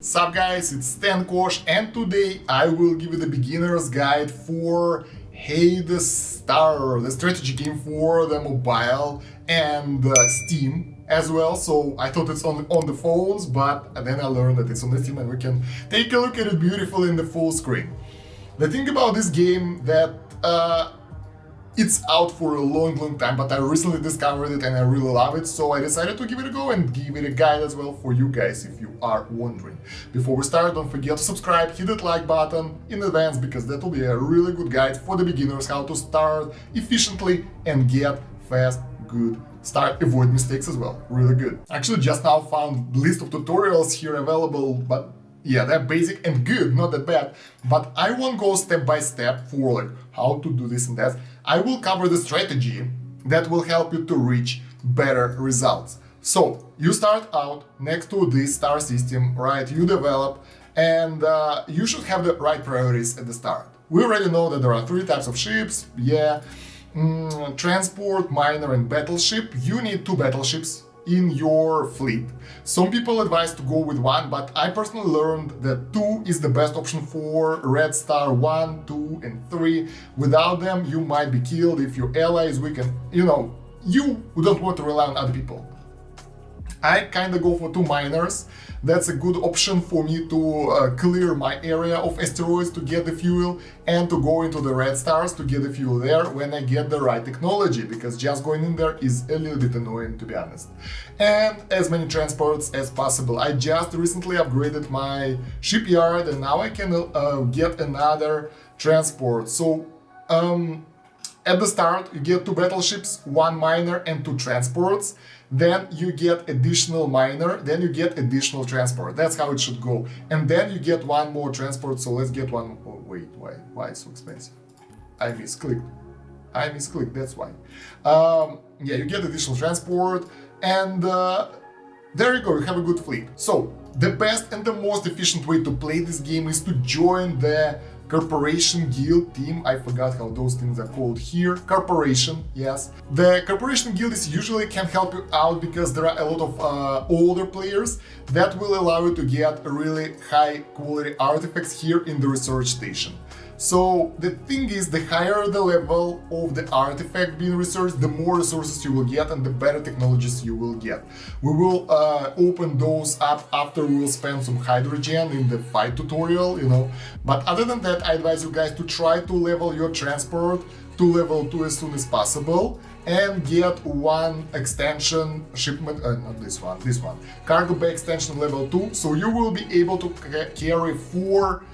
Sup guys, it's Kosh, and today I will give you the beginner's guide for Hades Star, the strategy game for the mobile and Steam as well. So I thought it's on the phones, but then I learned that it's on the Steam and we can take a look at it beautifully in the full screen. The thing about this game that it's out for a long time, but I recently discovered it and I really love it, so I decided to give it a go and give it a guide as well for you guys if you are wondering. Before we start, don't forget to subscribe, hit that like button in advance because that will be a really good guide for the beginners how to start efficiently and get fast, good start, avoid mistakes as well. Really good. Actually, just now found list of tutorials here available, but yeah, they're basic and good, not that bad, but I won't go step by step for like how to do this and that. I will cover the strategy that will help you to reach better results. So you start out next to this star system, right? You develop and you should have the right priorities at the start. We already know that there are three types of ships, transport, miner and battleship. You need two battleships in your fleet. Some people advise to go with one, but I personally learned that 2 is the best option for Red Star 1, 2 and 3. Without them, you might be killed if your ally is weak and, you don't want to rely on other people. I kinda go for 2 miners. That's a good option for me to clear my area of asteroids to get the fuel and to go into the red stars to get the fuel there when I get the right technology, because just going in there is a little bit annoying, to be honest. And as many transports as possible. I just recently upgraded my shipyard and now I can get another transport. So at the start, you get 2 battleships, 1 miner and 2 transports. Then you get additional miner, then you get additional transport. That's how it should go. And then you get 1 more transport, so let's get one. Oh, wait, why it's so expensive? I misclicked, that's why. Yeah, you get additional transport and there you go, you have a good fleet. So the best and the most efficient way to play this game is to join the Corporation Guild team. I forgot how those things are called here. Corporation, yes. The Corporation Guild is usually can help you out because there are a lot of older players that will allow you to get really high quality artifacts here in the research station. So the thing is, the higher the level of the artifact being researched, the more resources you will get and the better technologies you will get. We will open those up after we will spend some hydrogen in the fight tutorial, But other than that, I advise you guys to try to level your transport to level 2 as soon as possible and get 1 extension shipment, not this one, cargo bay extension level 2, so you will be able to carry 4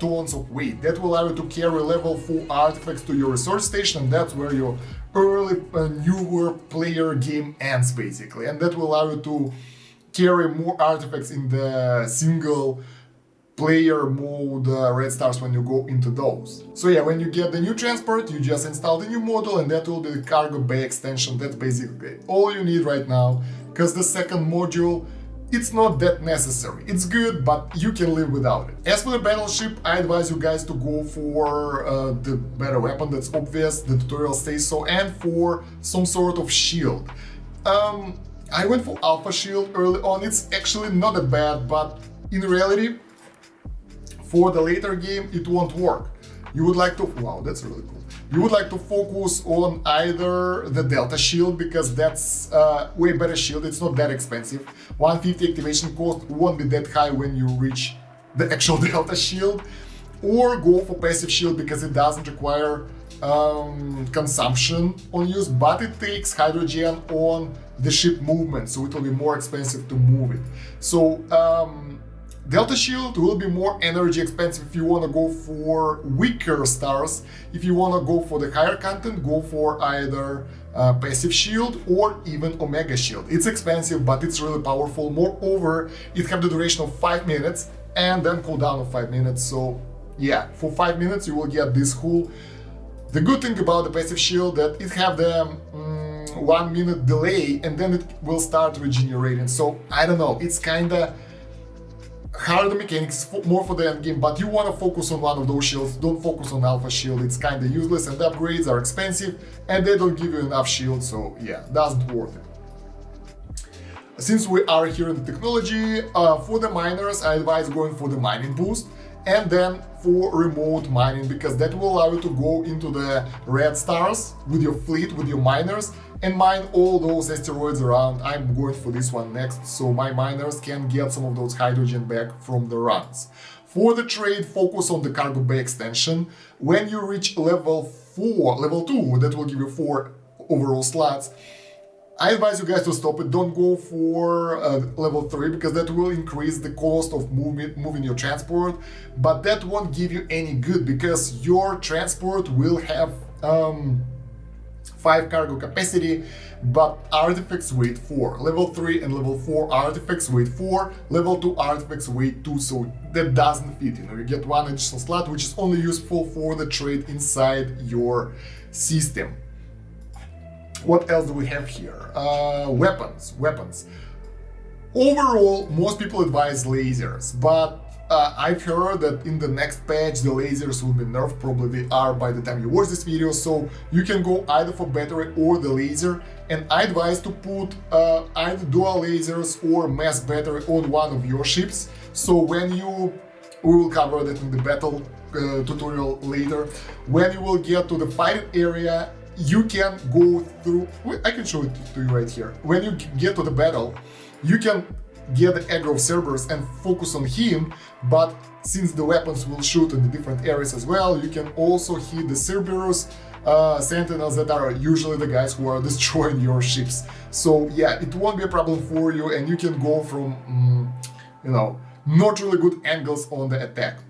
tons of weight. That will allow you to carry level 4 artifacts to your research station, and that's where your early newer player game ends basically, and that will allow you to carry more artifacts in the single player mode red stars when you go into those. So yeah, when you get the new transport, you just install the new model and that will be the cargo bay extension. That's basically all you need right now, because the second module, it's not that necessary. It's good, but you can live without it. As for the battleship, I advise you guys to go for the better weapon, that's obvious, the tutorial says so, and for some sort of shield. I went for Alpha Shield early on. It's actually not that bad, but in reality, for the later game, it won't work. You would like to, wow, that's really cool. You would like to focus on either the Delta Shield, because that's way better shield, it's not that expensive. 150 activation cost won't be that high when you reach the actual Delta Shield. Or go for Passive Shield because it doesn't require consumption on use, but it takes hydrogen on the ship movement, so it will be more expensive to move it. So Delta Shield will be more energy expensive if you want to go for weaker stars. If you want to go for the higher content, go for either Passive Shield or even Omega Shield. It's expensive, but it's really powerful. Moreover, it has the duration of 5 minutes and then cooldown of 5 minutes. So yeah, for 5 minutes you will get this cool. The good thing about the Passive Shield that it have the 1 minute delay and then it will start regenerating. So I don't know, it's kinda harder mechanics, more for the end game, but you want to focus on one of those shields. Don't focus on Alpha Shield, it's kinda useless and the upgrades are expensive and they don't give you enough shield, so yeah, doesn't worth it. since we are here in the technology, for the miners, I advise going for the mining boost, and then for remote mining, because that will allow you to go into the red stars with your fleet, with your miners, and mine all those asteroids around. I'm going for this one next, so my miners can get some of those hydrogen back from the runs. For the trade, focus on the cargo bay extension. When you reach level 2, that will give you 4 overall slots. I advise you guys to stop it. Don't go for level 3, because that will increase the cost of moving your transport, but that won't give you any good, because your transport will have 5 cargo capacity, but artifacts weight 4. Level 3 and level 4 artifacts weight 4, level 2 artifacts weight 2, so that doesn't fit. You get 1 additional slot, which is only useful for the trade inside your system. What else do we have here? Weapons. Overall, most people advise lasers, but I've heard that in the next patch the lasers will be nerfed. Probably they are by the time you watch this video, so you can go either for battery or the laser, and I advise to put either dual lasers or mass battery on one of your ships, so when we will cover that in the battle tutorial later, when you will get to the fighting area, you can go through, I can show it to you right here. When you get to the battle, you can get the aggro of Cerberus and focus on him, but since the weapons will shoot in the different areas as well, you can also hit the Cerberus sentinels that are usually the guys who are destroying your ships. So yeah, it won't be a problem for you, and you can go from, not really good angles on the attack.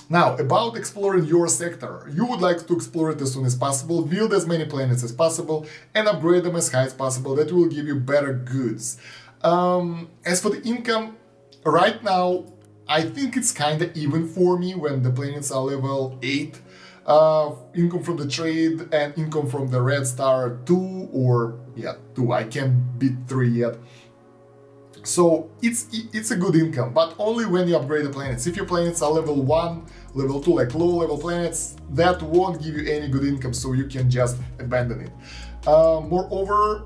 Now, about exploring your sector, you would like to explore it as soon as possible, build as many planets as possible, and upgrade them as high as possible. That will give you better goods. As for the income, right now, I think it's kinda even for me when the planets are level 8. Income from the trade and income from the red star 2, or 2, I can't beat 3 yet. So it's a good income, but only when you upgrade the planets. If your planets are level 1, level 2, like low level planets, that won't give you any good income, so you can just abandon it. Moreover,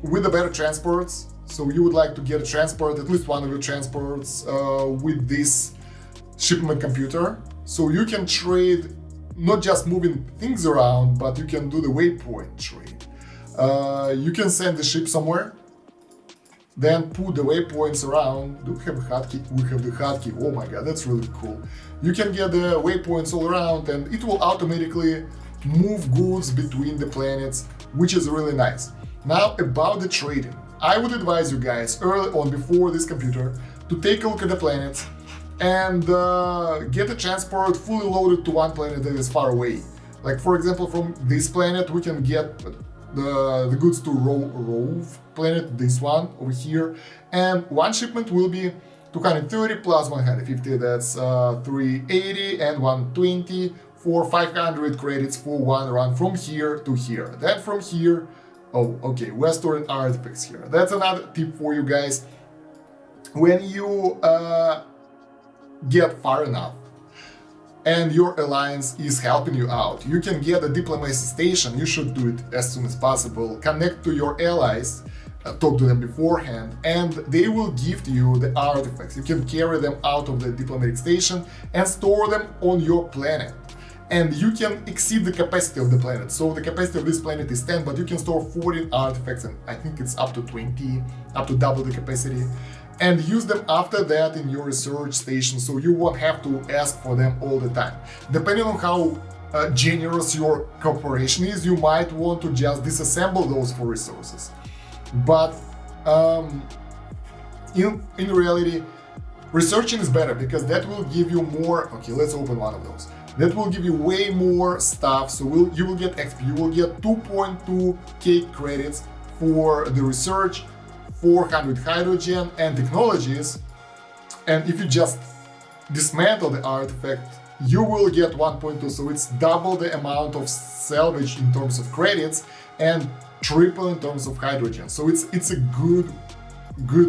with the better transports, so you would like to get a transport, at least one of your transports with this shipment computer, so you can trade not just moving things around, but you can do the waypoint trade. You can send the ship somewhere, then put the waypoints around. Do we have a hotkey? We have the hotkey. Oh my god, that's really cool. You can get the waypoints all around, and it will automatically move goods between the planets, which is really nice. Now about the trading. I would advise you guys early on, before this computer, to take a look at the planets and get a transport fully loaded to one planet that is far away. Like for example, from this planet we can get the goods to Rove planet, this one over here, and one shipment will be 230 plus 150, that's 380 and 120 for 500 credits for one run from here to here. Then from here, we're storing artifacts here. That's another tip for you guys. When you get far enough and your alliance is helping you out, you can get a diplomacy station. You should do it as soon as possible. Connect to your allies, talk to them beforehand, and they will gift you the artifacts. You can carry them out of the diplomatic station and store them on your planet. And you can exceed the capacity of the planet. So the capacity of this planet is 10, but you can store 14 artifacts, and I think it's up to 20, up to double the capacity, and use them after that in your research station, so you won't have to ask for them all the time. Depending on how generous your corporation is, you might want to just disassemble those for resources. But in reality, researching is better, because that will give you more. Okay, let's open one of those. That will give you way more stuff, so you will get XP. You will get 2.2k credits for the research, 400 hydrogen and technologies, and if you just dismantle the artifact, you will get 1.2, so it's double the amount of salvage in terms of credits and triple in terms of hydrogen. So it's a good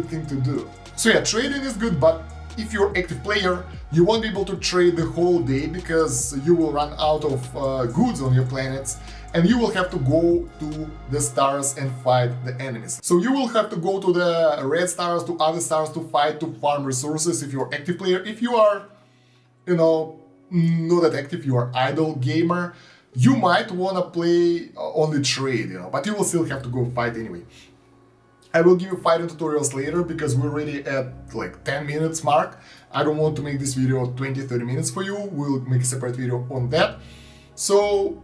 thing to do. So yeah, trading is good, but if you're active player, you won't be able to trade the whole day because you will run out of goods on your planets, and you will have to go to the stars and fight the enemies. So you will have to go to the red stars, to other stars to fight, to farm resources if you're active player. If you are, not that active, you are idle gamer, you might wanna play only trade, but you will still have to go fight anyway. I will give you fighting tutorials later because we're already at like 10 minutes mark. I don't want to make this video 20-30 minutes for you. We'll make a separate video on that. So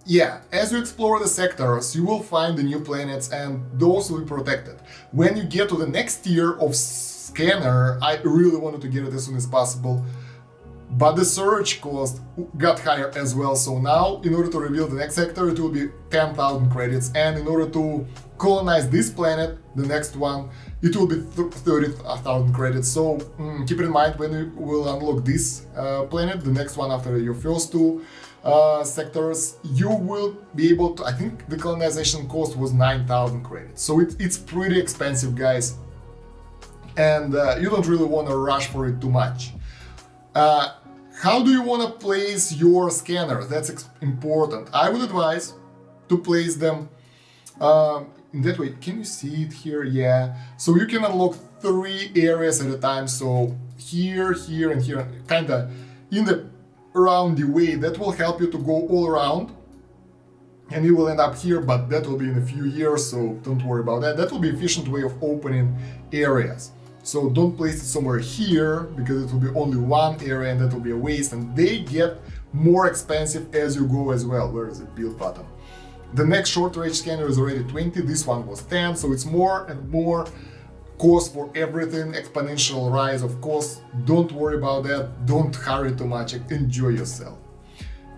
yeah, as you explore the sectors, you will find the new planets and those will be protected. When you get to the next tier of scanner, I really wanted to get it as soon as possible, but the search cost got higher as well. So now, in order to reveal the next sector, it will be 10,000 credits, and in order to colonize this planet, the next one, it will be 30,000 credits. So keep it in mind when you will unlock this planet, the next one after your first two sectors, you will be able to, I think the colonization cost was 9,000 credits. So it's pretty expensive, guys, and you don't really want to rush for it too much. How do you want to place your scanners? That's important. I would advise to place them in that way. Can you see it here? Yeah. So you can unlock 3 areas at a time. So here, here, and here, kind of in the roundy way. That will help you to go all around. And you will end up here, but that will be in a few years, so don't worry about that. That will be an efficient way of opening areas. So don't place it somewhere here, because it will be only one area and that will be a waste, and they get more expensive as you go as well. Where is the build button? The next short range scanner is already 20, this one was 10, so it's more and more cost for everything, exponential rise of cost. Don't worry about that, don't hurry too much, enjoy yourself.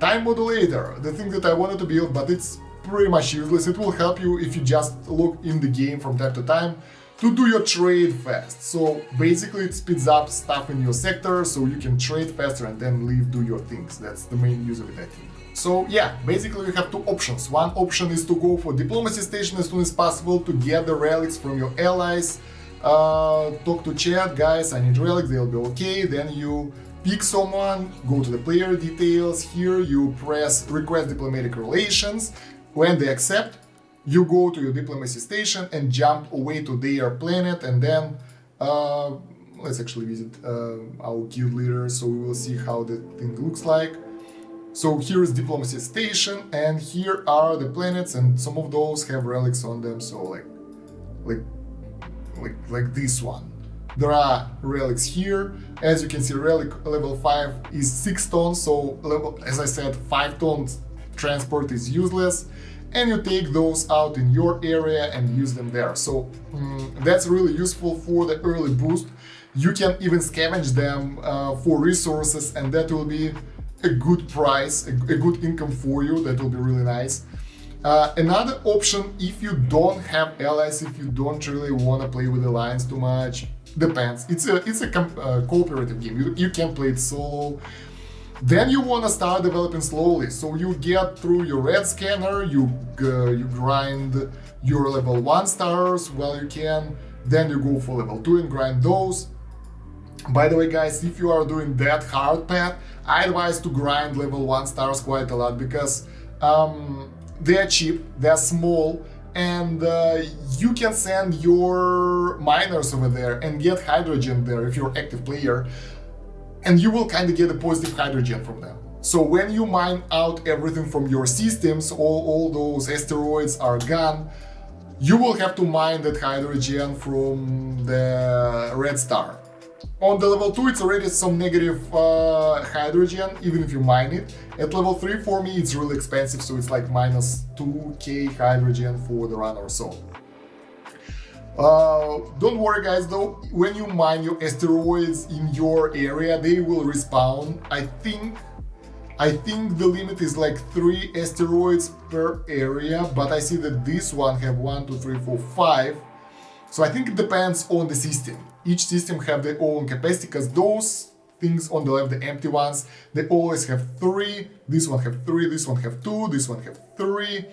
Time Modulator, the thing that I wanted to build, but it's pretty much useless. It will help you if you just look in the game from time to time to do your trade fast. So basically it speeds up stuff in your sector so you can trade faster and then leave, do your things. That's the main use of it, I think. So yeah, basically you have 2 options. One option is to go for diplomacy station as soon as possible to get the relics from your allies. Talk to chat, guys, I need relics, they'll be okay. Then you pick someone, go to the player details, here you press request diplomatic relations. When they accept, you go to your diplomacy station and jump away to their planet, and then let's actually visit our guild leader so we will see how the thing looks like. So here is diplomacy station, and here are the planets, and some of those have relics on them, so like this one. There are relics here. As you can see, relic level 5 is 6 tons, so level, as I said, 5 tons transport is useless, and you take those out in your area and use them there. So that's really useful for the early boost. You can even scavenge them for resources, and that will be a good price, a good income for you. That will be really nice. Another option, if you don't have allies, if you don't really want to play with alliance too much, depends. It's a cooperative game. You can play it solo. Then you want to start developing slowly. So you get through your red scanner, you grind your level 1 stars while you can. Then you go for level 2 and grind those. By the way, guys, if you are doing that hard path, I advise to grind level 1 stars quite a lot, because they are cheap, they are small, and you can send your miners over there and get hydrogen there if you're an active player, and you will kind of get a positive hydrogen from them. So when you mine out everything from your systems, all those asteroids are gone, you will have to mine that hydrogen from the red star. On the level 2 it's already some negative hydrogen, even if you mine it. At level 3 for me it's really expensive, so it's like minus 2k hydrogen for the run or so. Don't worry, guys, though, when you mine your asteroids in your area, they will respawn. I think the limit is like 3 asteroids per area, but I see that this one have 1, 2, 3, 4, 5. So I think it depends on the system. Each system have their own capacity, because those things on the left, the empty ones, they always have 3. This one have 3, this one have 2, this one have 3.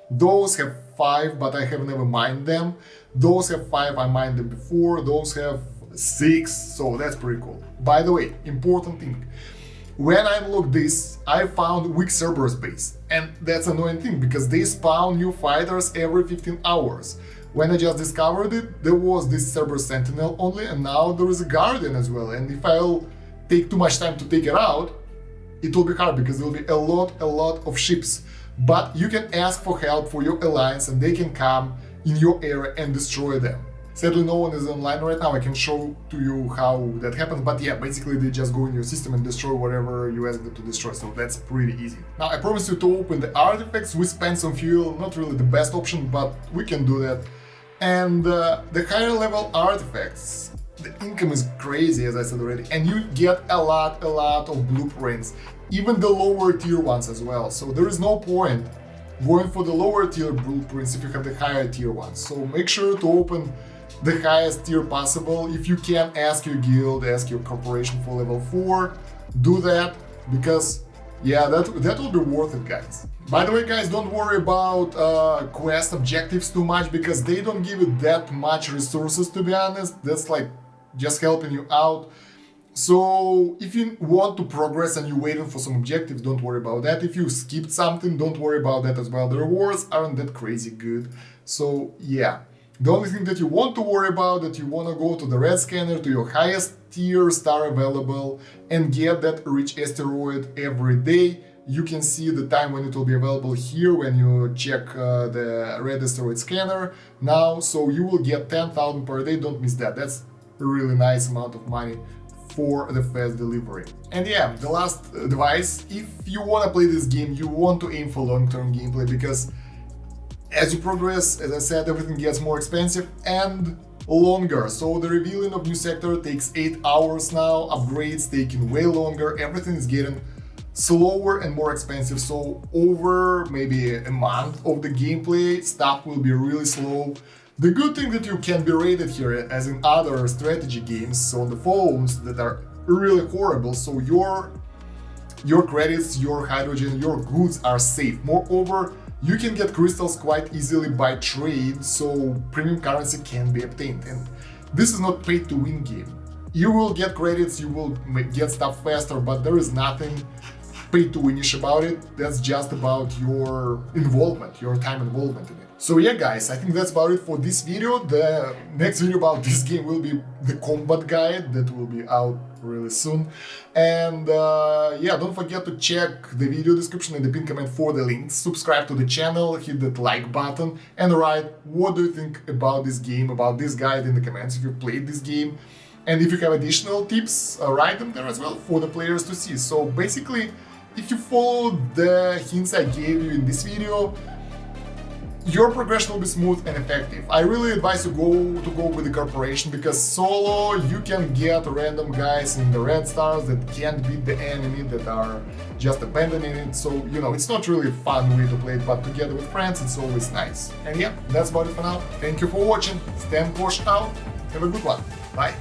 Those have 5, but I have never mined them. Those have 5, I mined them before. Those have 6, so that's pretty cool. By the way, important thing. When I unlocked this, I found weak server space, and that's an annoying thing because they spawn new fighters every 15 hours. When I just discovered it, there was this Cerber Sentinel only, and now there is a Guardian as well. And if I'll take too much time to take it out, it will be hard because there will be a lot of ships. But you can ask for help for your alliance, and they can come in your area and destroy them. Sadly, no one is online right now. I can show to you how that happens, but yeah, basically they just go in your system and destroy whatever you ask them to destroy, so that's pretty easy. Now, I promise you to open the artifacts. We spend some fuel, not really the best option, but we can do that. And the higher level artifacts, the income is crazy, as I said already, and you get a lot of blueprints, even the lower tier ones as well. So there is no point going for the lower tier blueprints if you have the higher tier ones. So make sure to open the highest tier possible. If you can, ask your guild, ask your corporation for level 4, do that, because yeah, that will be worth it, guys. By the way, guys, don't worry about quest objectives too much, because they don't give you that much resources, to be honest. That's like just helping you out. So if you want to progress and you're waiting for some objectives, don't worry about that. If you skipped something, don't worry about that as well. The rewards aren't that crazy good. So yeah. The only thing that you want to worry about, that you want to go to the red scanner, to your highest tier star available, and get that rich asteroid every day. You can see the time when it will be available here when you check the red asteroid scanner now. So you will get 10,000 per day, don't miss that. That's a really nice amount of money for the fast delivery. And yeah, the last advice, if you want to play this game, you want to aim for long-term gameplay, because as you progress, as I said, everything gets more expensive and longer. So the revealing of new sector takes 8 hours now, upgrades taking way longer, everything is getting slower and more expensive. So over maybe a month of the gameplay, stuff will be really slow. The good thing that you can be rated here, as in other strategy games on the phones that are really horrible, so your credits, your hydrogen, your goods are safe. Moreover, you can get crystals quite easily by trade, so premium currency can be obtained. And this is not pay to win game. You will get credits, you will get stuff faster, but there is nothing pay to winish about it. That's just about your involvement, your time involvement in it. So yeah, guys, I think that's about it for this video. The next video about this game will be the combat guide that will be out really soon. And yeah, don't forget to check the video description and the pinned comment for the links. Subscribe to the channel, hit that like button, and write what do you think about this game, about this guide in the comments if you played this game. And if you have additional tips, write them there as well for the players to see. So basically, if you follow the hints I gave you in this video, your progression will be smooth and effective. I really advise you to go with the corporation, because solo you can get random guys in the red stars that can't beat the enemy, that are just abandoning it. So, you know, it's not really a fun way to play it, but together with friends it's always nice. And yeah, that's about it for now. Thank you for watching. Stan Kosh out. Have a good one. Bye.